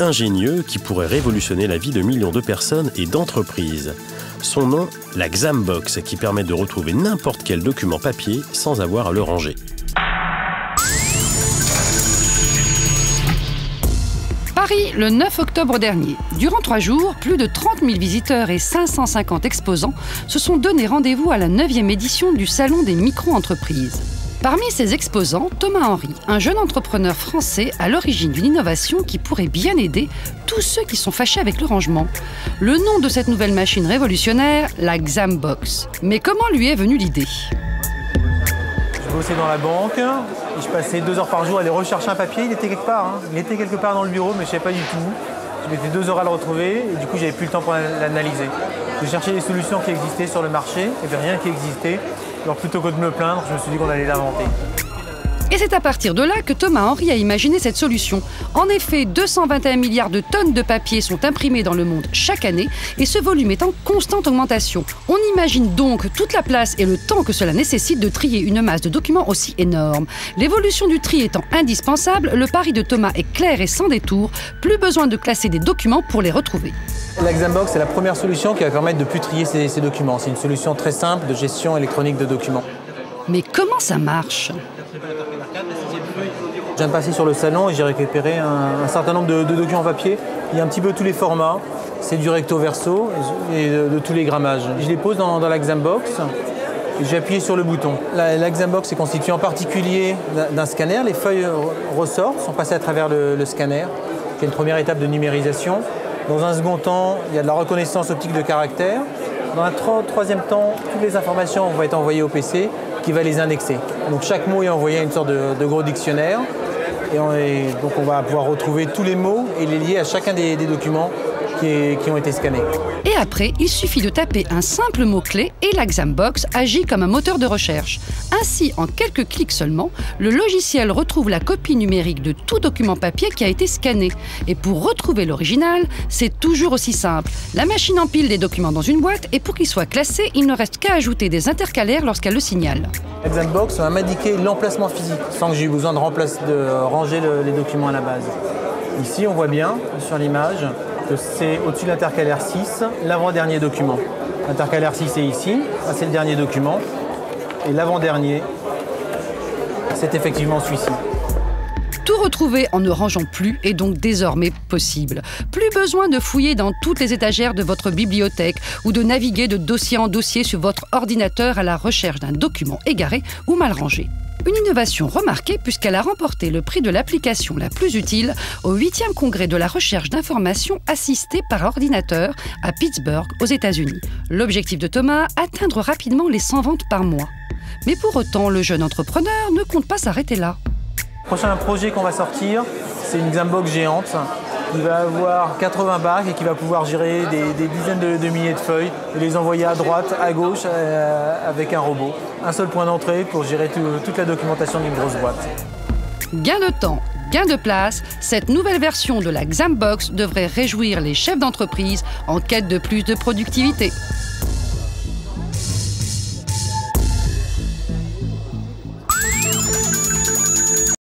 ingénieux qui pourrait révolutionner la vie de millions de personnes et d'entreprises. Son nom, la Xambox, qui permet de retrouver n'importe quel document papier sans avoir à le ranger. Paris, le 9 octobre dernier. Durant 3 jours, plus de 30 000 visiteurs et 550 exposants se sont donné rendez-vous à la 9e édition du Salon des micro-entreprises. Parmi ces exposants, Thomas Henry, un jeune entrepreneur français à l'origine d'une innovation qui pourrait bien aider tous ceux qui sont fâchés avec le rangement. Le nom de cette nouvelle machine révolutionnaire, la Xambox. Mais comment lui est venue l'idée ? Je bossais dans la banque et je passais 2 heures par jour à aller rechercher un papier. Il était quelque part, Il était quelque part dans le bureau, mais je ne savais pas du tout. Je mettais 2 heures à le retrouver et du coup, j'avais plus le temps pour l'analyser. Je cherchais des solutions qui existaient sur le marché, il n'y avait rien qui existait. Alors plutôt que de me plaindre, je me suis dit qu'on allait l'inventer. Et c'est à partir de là que Thomas Henry a imaginé cette solution. En effet, 221 milliards de tonnes de papier sont imprimées dans le monde chaque année et ce volume est en constante augmentation. On imagine donc toute la place et le temps que cela nécessite de trier une masse de documents aussi énorme. L'évolution du tri étant indispensable, le pari de Thomas est clair et sans détour. Plus besoin de classer des documents pour les retrouver. La Xambox est la première solution qui va permettre de ne plus trier ces documents. C'est une solution très simple de gestion électronique de documents. Mais comment ça marche ? Je viens de passer sur le salon et j'ai récupéré un certain nombre de documents papier. Il y a un petit peu tous les formats. C'est du recto verso et de tous les grammages. Je les pose dans la Xambox et j'ai appuyé sur le bouton. La Xambox est constituée en particulier d'un scanner. Les feuilles ressortent, sont passées à travers le scanner, qui est une première étape de numérisation. Dans un second temps, il y a de la reconnaissance optique de caractères. Dans un troisième temps, toutes les informations vont être envoyées au PC qui va les indexer. Donc chaque mot est envoyé à une sorte de gros dictionnaire. Et donc on va pouvoir retrouver tous les mots et les lier à chacun des documents qui ont été scannés. Et après, il suffit de taper un simple mot-clé et la Xambox agit comme un moteur de recherche. Ainsi, en quelques clics seulement, le logiciel retrouve la copie numérique de tout document papier qui a été scanné. Et pour retrouver l'original, c'est toujours aussi simple. La machine empile les documents dans une boîte et pour qu'ils soient classés, il ne reste qu'à ajouter des intercalaires lorsqu'elle le signale. La Xambox va m'indiquer l'emplacement physique sans que j'ai eu besoin de ranger les documents à la base. Ici, on voit bien sur l'image que c'est au-dessus de l'intercalaire 6, l'avant-dernier document. L'intercalaire 6 est ici, c'est le dernier document. Et l'avant-dernier, c'est effectivement celui-ci. Tout retrouver en ne rangeant plus est donc désormais possible. Plus besoin de fouiller dans toutes les étagères de votre bibliothèque ou de naviguer de dossier en dossier sur votre ordinateur à la recherche d'un document égaré ou mal rangé. Une innovation remarquée puisqu'elle a remporté le prix de l'application la plus utile au 8e congrès de la recherche d'informations assistée par ordinateur à Pittsburgh, aux États-Unis. L'objectif de Thomas, atteindre rapidement les 100 ventes par mois. Mais pour autant, le jeune entrepreneur ne compte pas s'arrêter là. Le prochain projet qu'on va sortir, c'est une Xambox géante qui va avoir 80 bacs et qui va pouvoir gérer des dizaines de milliers de feuilles et les envoyer à droite, à gauche avec un robot. Un seul point d'entrée pour gérer toute la documentation d'une grosse boîte. Gain de temps, gain de place, cette nouvelle version de la Xambox devrait réjouir les chefs d'entreprise en quête de plus de productivité.